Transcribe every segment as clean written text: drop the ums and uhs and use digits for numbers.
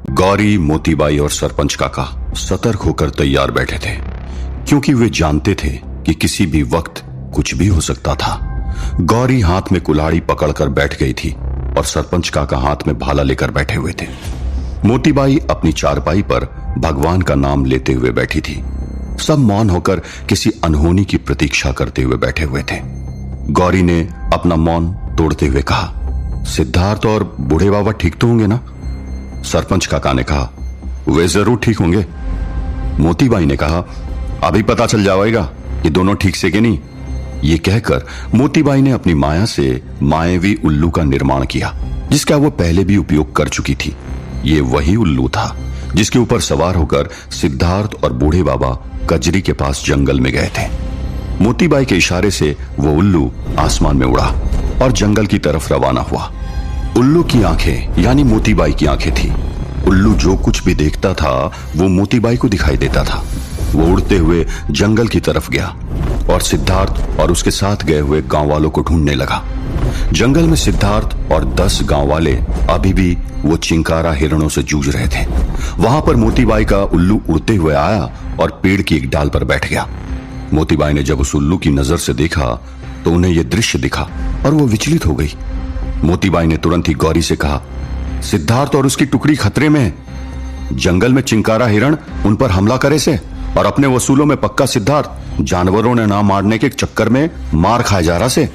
गौरी, मोतीबाई और सरपंच काका सतर्क होकर तैयार बैठे थे, क्योंकि वे जानते थे कि किसी भी वक्त कुछ भी हो सकता था। गौरी हाथ में कुल्हाड़ी पकड़कर बैठ गई थी और सरपंच काका हाथ में भाला लेकर बैठे हुए थे। मोतीबाई अपनी चारपाई पर भगवान का नाम लेते हुए बैठी थी। सब मौन होकर किसी अनहोनी की प्रतीक्षा करते हुए बैठे हुए थे। गौरी ने अपना मौन तोड़ते हुए कहा, सिद्धार्थ और बूढ़े बाबा ठीक तो होंगे ना? सरपंच काका ने कहा, वे जरूर ठीक होंगे। मोतीबाई ने कहा, अभी पता चल जाएगा कि दोनों ठीक से कि नहीं। ये कहकर मोतीबाई ने अपनी माया से मायावी उल्लू का निर्माण किया, जिसका वो पहले भी उपयोग कर चुकी थी। ये वही उल्लू था जिसके ऊपर सवार होकर सिद्धार्थ और बूढ़े बाबा कजरी के पास जंगल में गए थे। मोतीबाई के इशारे से वो उल्लू आसमान में उड़ा और जंगल की तरफ रवाना हुआ। उल्लू की आंखें यानी मोतीबाई की आंखें थी। उल्लू जो कुछ भी देखता था वो मोतीबाई को दिखाई देता था। वो उड़ते हुए जंगल की तरफ गया और सिद्धार्थ और उसके साथ गए हुए गांव वालों को ढूंढने लगा। जंगल में सिद्धार्थ और 10 गांव वाले अभी भी वो चिंकारा हिरणों से जूझ रहे थे। वहां पर मोतीबाई का उल्लू उड़ते हुए आया और पेड़ की एक डाल पर बैठ गया। मोतीबाई ने जब उस उल्लू की नजर से देखा तो उन्हें यह दृश्य दिखा और वो विचलित हो गई। मोतीबाई ने तुरंत ही गौरी से कहा, सिद्धार्थ और उसकी टुकड़ी खतरे में है। जंगल में चिंकारा हिरण उन पर हमला करे से और अपने वसूलों में पक्का सिद्धार्थ जानवरों ने ना मारने के चक्कर में मार खाए जा रहा से।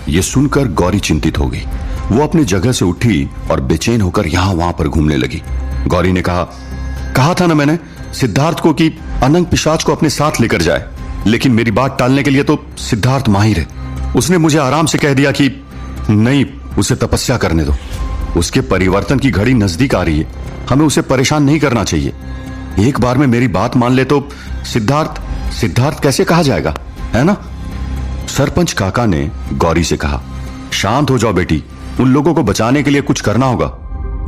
ये सुनकर गौरी चिंतित हो गई। वो अपनी जगह से उठी और बेचैन होकर यहां वहां पर घूमने लगी। गौरी ने कहा था ना मैंने सिद्धार्थ को कि अनंग पिशाच को अपने साथ लेकर जाए, लेकिन मेरी बात टालने के लिए तो सिद्धार्थ माहिर है। उसने मुझे आराम से कह दिया कि नहीं, उसे तपस्या करने दो। उसके परिवर्तन की घड़ी नजदीक आ रही है, हमें उसे परेशान नहीं करना चाहिए। एक बार में मेरी बात मान ले तो सिद्धार्थ कैसे कहा जाएगा, है ना? सरपंच काका ने गौरी से कहा, शांत हो जाओ बेटी, उन लोगों को बचाने के लिए कुछ करना होगा।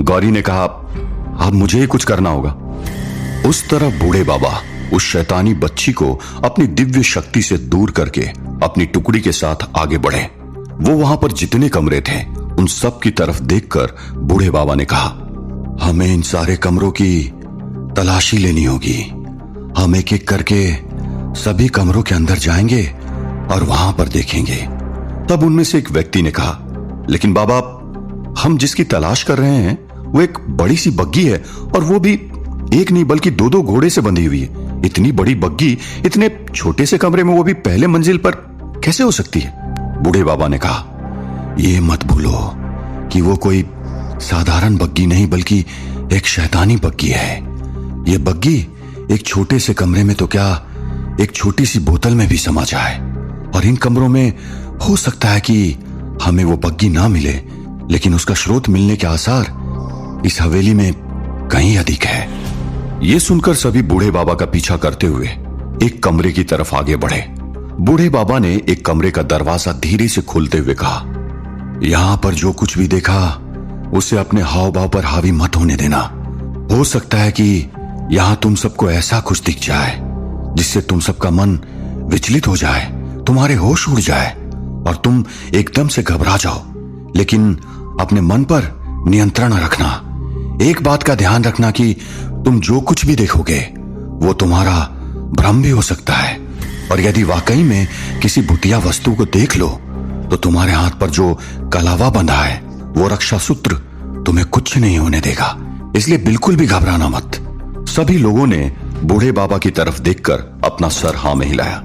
गौरी ने कहा, अब मुझे ही कुछ करना होगा। उस तरफ बूढ़े बाबा उस शैतानी बच्ची को अपनी दिव्य शक्ति से दूर करके अपनी टुकड़ी के साथ आगे बढ़े। वो वहां पर जितने कमरे थे उन सब की तरफ देखकर बूढ़े बाबा ने कहा, हमें इन सारे कमरों की तलाशी लेनी होगी। हम एक एक करके सभी कमरों के अंदर जाएंगे और वहां पर देखेंगे। तब उनमें से एक व्यक्ति ने कहा, लेकिन बाबा, हम जिसकी तलाश कर रहे हैं वो एक बड़ी सी बग्गी है, और वो भी एक नहीं बल्कि 2-2 घोड़े से बंधी हुई है। इतनी बड़ी बग्गी इतने छोटे से कमरे में, वो भी पहले मंजिल पर, कैसे हो सकती है? बूढ़े बाबा ने कहा, ये मत भूलो कि वो कोई साधारण बग्गी नहीं बल्कि एक शैतानी बग्गी है। ये बग्गी एक छोटे से कमरे में तो क्या, एक छोटी सी बोतल में भी समा जाए। और इन कमरों में हो सकता है कि हमें वो बग्गी ना मिले, लेकिन उसका स्रोत मिलने के आसार इस हवेली में कहीं अधिक है। ये सुनकर सभी बूढ़े बाबा का पीछा करते हुए एक कमरे की तरफ आगे बढ़े। बूढ़े बाबा ने एक कमरे का दरवाजा धीरे से खोलते हुए कहा, यहां पर जो कुछ भी देखा उसे अपने हाव भाव पर हावी मत होने देना। हो सकता है कि यहां तुम सबको ऐसा कुछ दिख जाए जिससे तुम सबका मन विचलित हो जाए, तुम्हारे होश उड़ जाए और तुम एकदम से घबरा जाओ। लेकिन अपने मन पर नियंत्रण रखना। एक बात का ध्यान रखना कि तुम जो कुछ भी देखोगे वो तुम्हारा भ्रम भी हो सकता है, और यदि वाकई में किसी भुतिया वस्तु को देख लो तो तुम्हारे हाथ पर जो कलावा बंधा है वो रक्षा सूत्र तुम्हें कुछ नहीं होने देगा। इसलिए बिल्कुल भी घबराना मत। सभी लोगों ने बूढ़े बाबा की तरफ देखकर अपना सर हाँ में हिलाया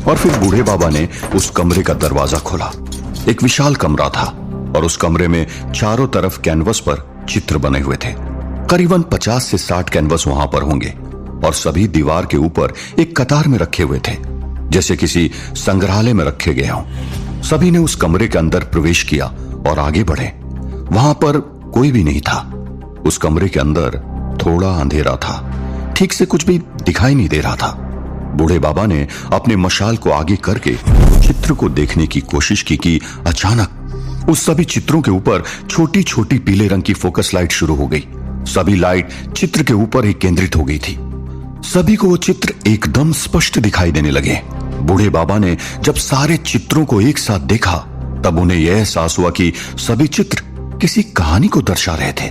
और फिर बूढ़े बाबा ने उस कमरे का दरवाजा खोला। एक विशाल कमरा था और उस कमरे में चारों तरफ कैनवस पर चित्र बने हुए थे। करीबन 50 से 60 कैनवस वहां पर होंगे और सभी दीवार के ऊपर एक कतार में रखे हुए थे, जैसे किसी संग्रहालय में रखे गए हों। सभी ने उस कमरे के अंदर प्रवेश किया और आगे बढ़े। वहां पर कोई भी नहीं था। उस कमरे के अंदर थोड़ा अंधेरा था, ठीक से कुछ भी दिखाई नहीं दे रहा था। बूढ़े बाबा ने अपने मशाल को आगे करके चित्र को देखने की कोशिश की कि अचानक उस सभी चित्रों के ऊपर छोटी छोटी पीले रंग की फोकस लाइट शुरू हो गई। सभी लाइट चित्र के ऊपर ही केंद्रित हो गई थी। सभी को वो चित्र एकदम स्पष्ट दिखाई देने लगे। बूढ़े बाबा ने जब सारे चित्रों को एक साथ देखा तब उन्हें यह एहसास हुआ कि सभी चित्र किसी कहानी को दर्शा रहे थे।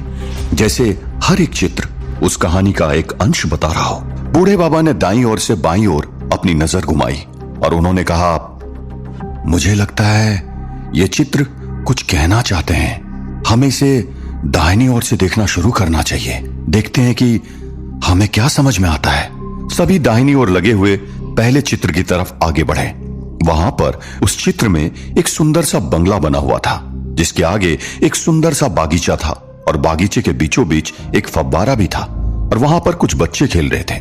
जैसे हर एक चित्र उस कहानी का एक अंश बता रहा हूं। बूढ़े बाबा ने दाईं ओर से बाईं ओर अपनी नजर घुमाई और उन्होंने कहा, मुझे लगता है ये चित्र कुछ कहना चाहते हैं। हमें इसे दाहिनी ओर से देखना शुरू करना चाहिए। देखते हैं कि हमें क्या समझ में आता है। सभी दाहिनी ओर लगे हुए पहले चित्र की तरफ आगे बढ़े। वहां पर उस चित्र में एक सुंदर सा बंगला बना हुआ था, जिसके आगे एक सुंदर सा बागीचा था और बागीचे के बीचों बीच एक फव्वारा भी था और वहां पर कुछ बच्चे खेल रहे थे।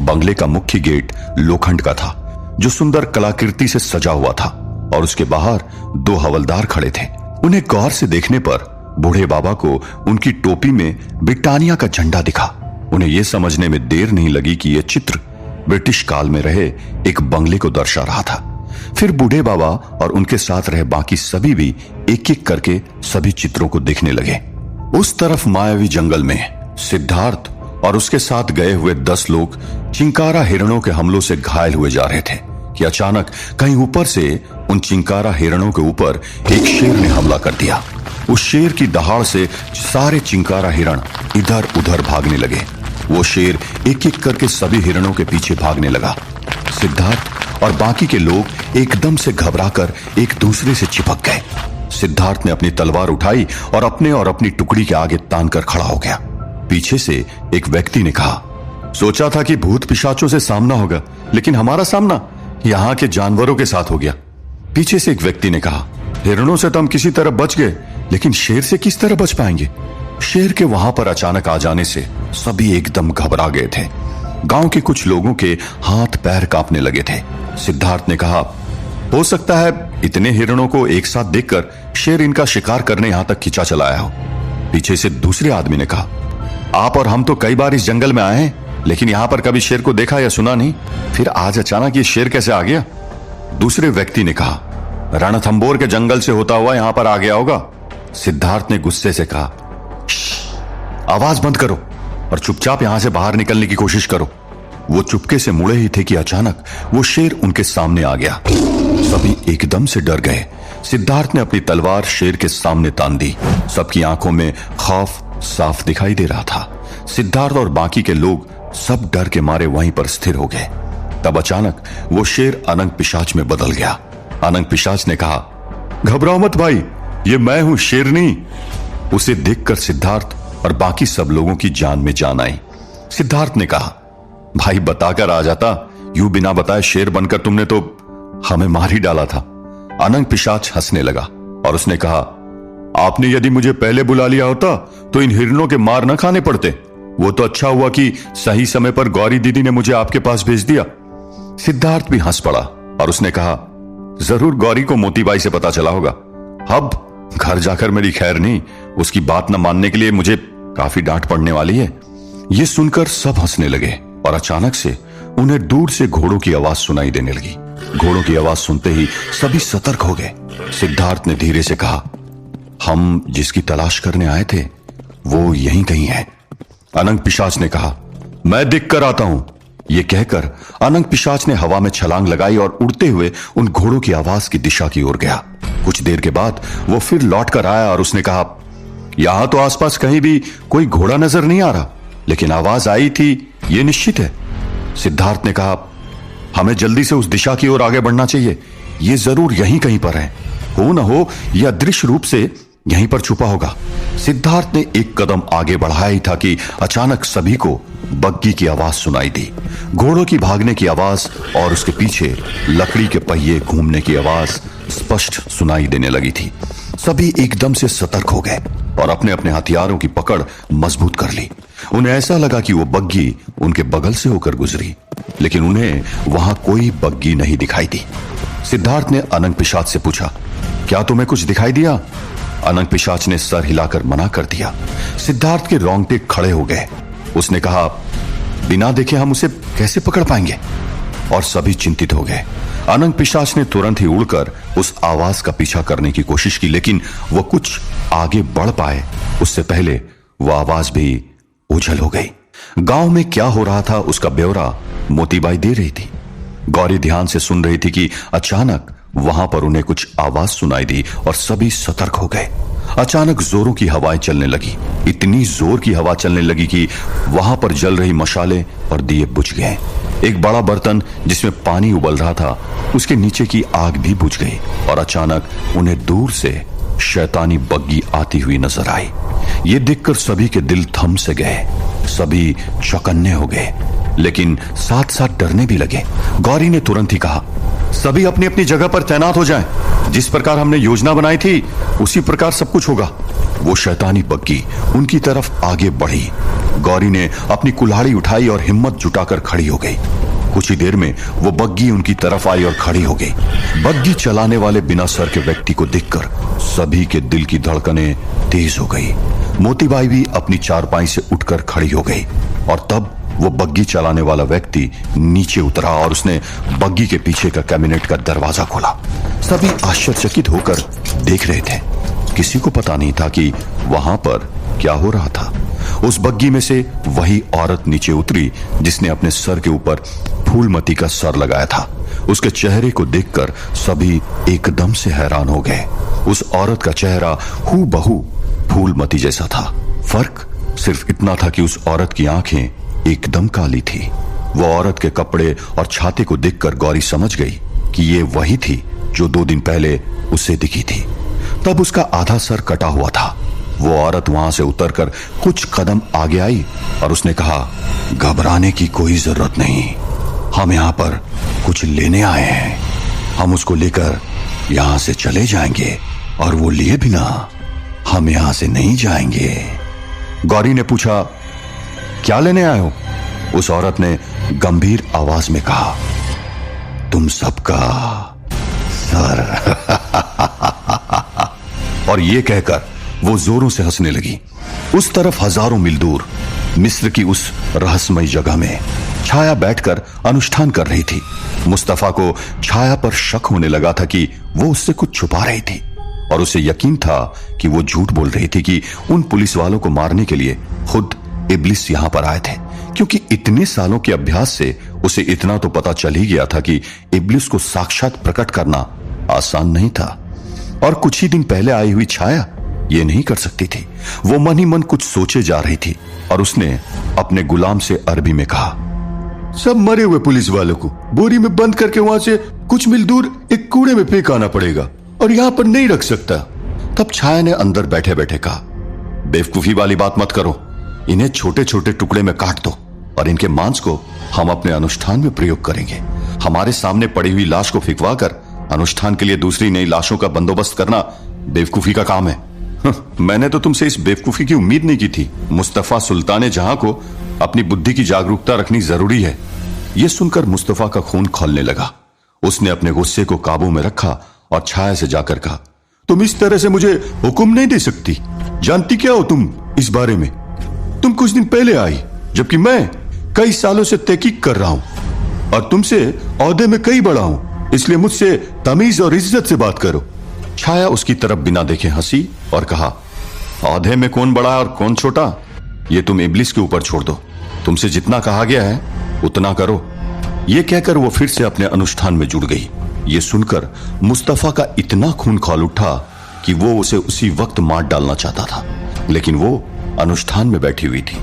बंगले का मुख्य गेट लोखंड का था, जो सुंदर कलाकृति से सजा हुआ था और उसके बाहर 2 हवलदार खड़े थे। उन्हें गौर से देखने पर बूढ़े बाबा को उनकी टोपी में ब्रिटानिया का झंडा दिखा। उन्हें यह समझने में देर नहीं लगी कि यह चित्र ब्रिटिश काल में रहे एक बंगले को दर्शा रहा था। फिर बूढ़े बाबा और उनके साथ रहे बाकी सभी भी एक एक करके सभी चित्रों को देखने लगे। उस तरफ मायावी जंगल में सिद्धार्थ और उसके साथ गए हुए 10 लोग चिंकारा हिरणों के हमलों से घायल हुए जा रहे थे कि अचानक कहीं ऊपर से उन चिंकारा हिरणों के ऊपर एक शेर ने हमला कर दिया। उस शेर की दहाड़ से सारे चिंकारा हिरण इधर उधर भागने लगे। वो शेर एक एक करके सभी हिरणों के पीछे भागने लगा। सिद्धार्थ और बाकी के लोग एकदम से घबराकर एक दूसरे से चिपक गए। सिद्धार्थ ने अपनी तलवार उठाई और अपनी टुकड़ी के आगे तान कर खड़ा हो गया। पीछे से एक व्यक्ति ने कहा, सोचा था कि भूत पिशाचों से सामना होगा, लेकिन हमारा सामना यहाँ के जानवरों के साथ हो गया। पीछे से एक व्यक्ति ने कहा, हिरणों से तो हम किसी तरह बच गए, लेकिन शेर से किस तरह बच पाएंगे। शेर के वहां पर अचानक आ जाने से सभी एकदम घबरा गए थे। गांव के कुछ लोगों के हाथ पैर कांपने लगे थे। सिद्धार्थ ने कहा, हो सकता है इतने हिरणों को एक साथ देखकर शेर इनका शिकार करने यहां तक खिंचा चला आया हो। पीछे से दूसरे आदमी ने कहा, आप और हम तो कई बार इस जंगल में आए हैं, लेकिन यहां पर कभी शेर को देखा या सुना नहीं, फिर आज अचानक ये शेर कैसे आ गया। दूसरे व्यक्ति ने कहा, रणथंबोर के जंगल से होता हुआ यहां पर आ गया होगा। सिद्धार्थ ने गुस्से से कहा, आवाज बंद करो और चुपचाप यहां से बाहर निकलने की कोशिश करो। वो चुपके से मुड़े ही थे कि अचानक वो शेर उनके सामने आ गया। सभी एकदम से डर गए। सिद्धार्थ ने अपनी तलवार शेर के सामने तान दी। सबकी आंखों में खौफ साफ दिखाई दे रहा था। सिद्धार्थ और बाकी के लोग सब डर के मारे वहीं पर स्थिर हो गए। तब अचानक वो शेर अनंग पिशाच में बदल गया। अनंग पिशाच ने कहा, घबराओ मत भाई, ये मैं हूं शेरनी। उसे देखकर सिद्धार्थ और बाकी सब लोगों की जान में जान आई। सिद्धार्थ ने कहा, भाई बताकर आ जाता, यूं बिना बताए शेर बनकर तुमने तो हमें मार ही डाला था। अनंग पिशाच हंसने लगा और उसने कहा, आपने यदि मुझे पहले बुला लिया होता तो इन हिरणों के मार न खाने पड़ते। वो तो अच्छा हुआ कि सही समय पर गौरी दीदी ने मुझे आपके पास भेज दिया। सिद्धार्थ भी हंस पड़ा और उसने कहा, जरूर गौरी को मोतीबाई से पता चला होगा। अब घर जाकर मेरी खैर नहीं, उसकी बात न मानने के लिए मुझे काफी डांट पड़ने वाली है। ये सुनकर सब हंसने लगे और अचानक से उन्हें दूर से घोड़ों की आवाज सुनाई देने लगी। घोड़ों की आवाज सुनते ही सभी सतर्क हो गए। सिद्धार्थ ने धीरे से कहा, हम जिसकी तलाश करने आए थे वो यहीं कहीं है। अनंग पिशाच ने कहा, मैं देख कर आता हूं। यह कहकर अनंग पिशाच ने हवा में छलांग लगाई और उड़ते हुए उन घोड़ों की आवाज की दिशा की ओर गया। कुछ देर के बाद वो फिर लौट कर आया और उसने कहा, यहां तो आसपास कहीं भी कोई घोड़ा नजर नहीं आ रहा, लेकिन आवाज आई थी ये निश्चित है। सिद्धार्थ ने कहा, हमें जल्दी से उस दिशा की ओर आगे बढ़ना चाहिए। ये जरूर यहीं कहीं पर है। हो न हो यह अदृश्य रूप से यहीं पर छुपा होगा। सिद्धार्थ ने एक कदम आगे बढ़ाया ही था कि अचानक सभी को बग्गी की आवाज सुनाई दी। घोड़ों की भागने की आवाज और उसके पीछे लकड़ी के पहिए घूमने की आवाज स्पष्ट सुनाई देने लगी थी। सभी एकदम से सतर्क हो गए और अपने अपने हथियारों की पकड़ मजबूत कर ली। उन्हें ऐसा लगा कि वो बग्गी उनके बगल से होकर गुजरी, लेकिन उन्हें वहां कोई बग्गी नहीं दिखाई दी। सिद्धार्थ ने अनंग पिशाच से पूछा, क्या तुम्हें कुछ दिखाई दिया? अनंग पिशाच ने सर हिलाकर मना कर दिया। सिद्धार्थ के रोंगटे खड़े हो गए। उसने कहा, बिना देखे हम उसे कैसे पकड़ पाएंगे? और सभी चिंतित हो गए। अनंग पिशाच ने तुरंत ही उड़कर उस आवाज का पीछा करने की कोशिश की, लेकिन वो कुछ आगे बढ़ पाए उससे पहले वो आवाज भी ओझल हो गई। गांव में क्या हो रहा था उसका ब्यौरा मोतीबाई दे रही थी। गौरी ध्यान से सुन रही थी कि अचानक वहां पर उन्हें कुछ आवाज सुनाई दी और सभी सतर्क हो गए। अचानक जोरों की हवाएं चलने लगी। इतनी जोर की हवा चलने लगी कि वहां पर जल रही मशाले और दिए बुझ गए। एक बड़ा बर्तन जिसमें पानी उबल रहा था, उसके नीचे की आग भी बुझ गई और अचानक उन्हें दूर से शैतानी बग्गी आती हुई नजर आई। ये देखकर सभी के दिल थम से गए। सभी चौकन्ने हो गए, लेकिन साथ साथ डरने भी लगे। गौरी ने तुरंत ही कहा, सभी अपनी अपनी जगह पर तैनात हो जाएं। जिस प्रकार हमने योजना बनाई थी उसी प्रकार सब कुछ होगा। वो शैतानी बग्गी उनकी तरफ आगे बढ़ी। गौरी ने अपनी कुल्हाड़ी उठाई और हिम्मत जुटाकर खड़ी हो गई। कुछ ही देर में वो बग्गी उनकी तरफ आई और खड़ी हो गई। बग्गी चलाने वाले बिना सर के व्यक्ति को देखकर सभी के दिल की धड़कनें तेज हो गई। मोतीबाई भी अपनी चारपाई से उठकर खड़ी हो गई और तब वो बग्गी चलाने वाला व्यक्ति नीचे उतरा और उसने बग्गी के पीछे का कैबिनेट का दरवाजा खोला। सभी आश्चर्यचकित होकर देख रहे थे। किसी को पता नहीं था कि वहां पर क्या हो रहा था। उस बग्गी में से वही औरत नीचे उतरी जिसने अपने सर के ऊपर फूलमती का सर लगाया था। उसके चेहरे को देखकर सभी एकदम से हैरान हो गए। उस औरत का चेहरा हूबहू फूलमती जैसा था। फर्क सिर्फ इतना था कि उस औरत की आंखें एकदम काली थी। वो औरत के कपड़े और छाते को देखकर गौरी समझ गई कि ये वही थी जो 2 दिन पहले उसे दिखी थी। तब उसका आधा सर कटा हुआ था। वो औरत वहां से उतरकर कुछ कदम आगे आई और उसने कहा, घबराने की कोई जरूरत नहीं, हम यहाँ पर कुछ लेने आए हैं। हम उसको लेकर यहाँ से चले जाएंगे और वो लिए बिना हम यहाँ से नहीं जाएंगे। गौरी ने पूछा, क्या लेने आए हो? उस औरत ने गंभीर आवाज में कहा, तुम सबका सर। और ये कहकर वो जोरों से हंसने लगी। उस तरफ हजारों मील दूर मिस्र की उस रहस्यमयी जगह में छाया बैठकर अनुष्ठान कर रही थी। मुस्तफा को छाया पर शक होने लगा था कि वो उससे कुछ छुपा रही थी और उसे यकीन था कि वो झूठ बोल रही थी कि उन पुलिस वालों को मारने के लिए खुद इब्लिस यहां पर आए थे, क्योंकि इतने सालों के अभ्यास से उसे इतना तो पता चल ही गया था कि इब्लिस को साक्षात प्रकट करना आसान नहीं था और कुछ ही दिन पहले आई हुई छाया ये नहीं कर सकती थी। वो मन ही मन कुछ सोचे जा रही थी और उसने अपने गुलाम से अरबी में कहा, सब मरे हुए पुलिस वालों को बोरी में बंद करके वहां से कुछ मील दूर एक कूड़े में फेंक आना पड़ेगा और यहां पर नहीं रख सकता। तब छाया ने अंदर बैठे बैठे कहा, बेवकूफी वाली बात मत करो, इन्हें छोटे छोटे टुकड़े में काट दो और इनके मांस को हम अपने अनुष्ठान में प्रयोग करेंगे। हमारे सामने पड़ी हुई लाश को फिकवा कर अनुष्ठान के लिए दूसरी नई लाशों का बंदोबस्त करना बेवकूफी का काम है। मैंने तो तुमसे इस बेवकूफी की उम्मीद नहीं की थी। मुस्तफा सुल्तान जहां को अपनी बुद्धि की जागरूकता रखनी जरूरी है। यह सुनकर मुस्तफा का खून खौलने लगा। उसने अपने गुस्से को काबू में रखा और छाया से जाकर कहा, तुम इस तरह से मुझे हुक्म नहीं दे सकती। जानती क्या हो तुम इस बारे में? तुम कुछ दिन पहले आई, जबकि मैं कई सालों से तहकीक कर रहा हूं और तुमसे औहदे में कई बड़ा हूं, इसलिए मुझसे तमीज और इज्जत से बात करो। छाया उसकी तरफ बिना देखे हंसी और कहा, औहदे में कौन बड़ा और कौन छोटा ये तुम इब्लिस के ऊपर छोड़ दो। तुमसे जितना कहा गया है उतना करो। ये कहकर वो फिर से अपने अनुष्ठान में जुड़ गई। ये सुनकर मुस्तफा का इतना खून खौल उठा कि वो उसे उसी वक्त मार डालना चाहता था, लेकिन वो अनुष्ठान में बैठी हुई थी,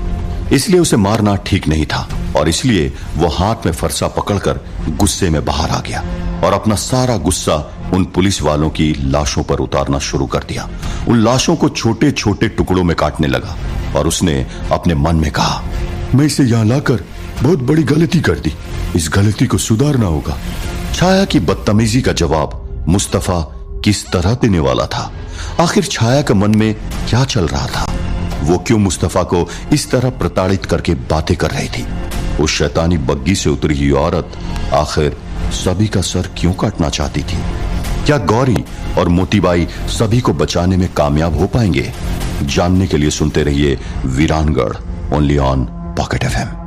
इसलिए उसे मारना ठीक नहीं था और इसलिए वो हाथ में फरसा पकड़कर गुस्से में बाहर आ गया और अपना सारा गुस्सा उन पुलिस वालों की लाशों पर उतारना शुरू कर दिया। उन लाशों को छोटे छोटे टुकड़ों में काटने लगा और उसने अपने मन में कहा, मैं इसे यहां लाकर बहुत बड़ी गलती कर दी, इस गलती को सुधारना होगा। छाया की बदतमीजी का जवाब मुस्तफा किस तरह देने वाला था? आखिर छाया के मन में क्या चल रहा था? वो क्यों मुस्तफा को इस तरह प्रताड़ित करके बातें कर रही थी? उस शैतानी बग्गी से उतरी हुई औरत आखिर सभी का सर क्यों काटना चाहती थी? क्या गौरी और मोतीबाई सभी को बचाने में कामयाब हो पाएंगे? जानने के लिए सुनते रहिए वीरानगढ़, ओनली ऑन पॉकेट FM।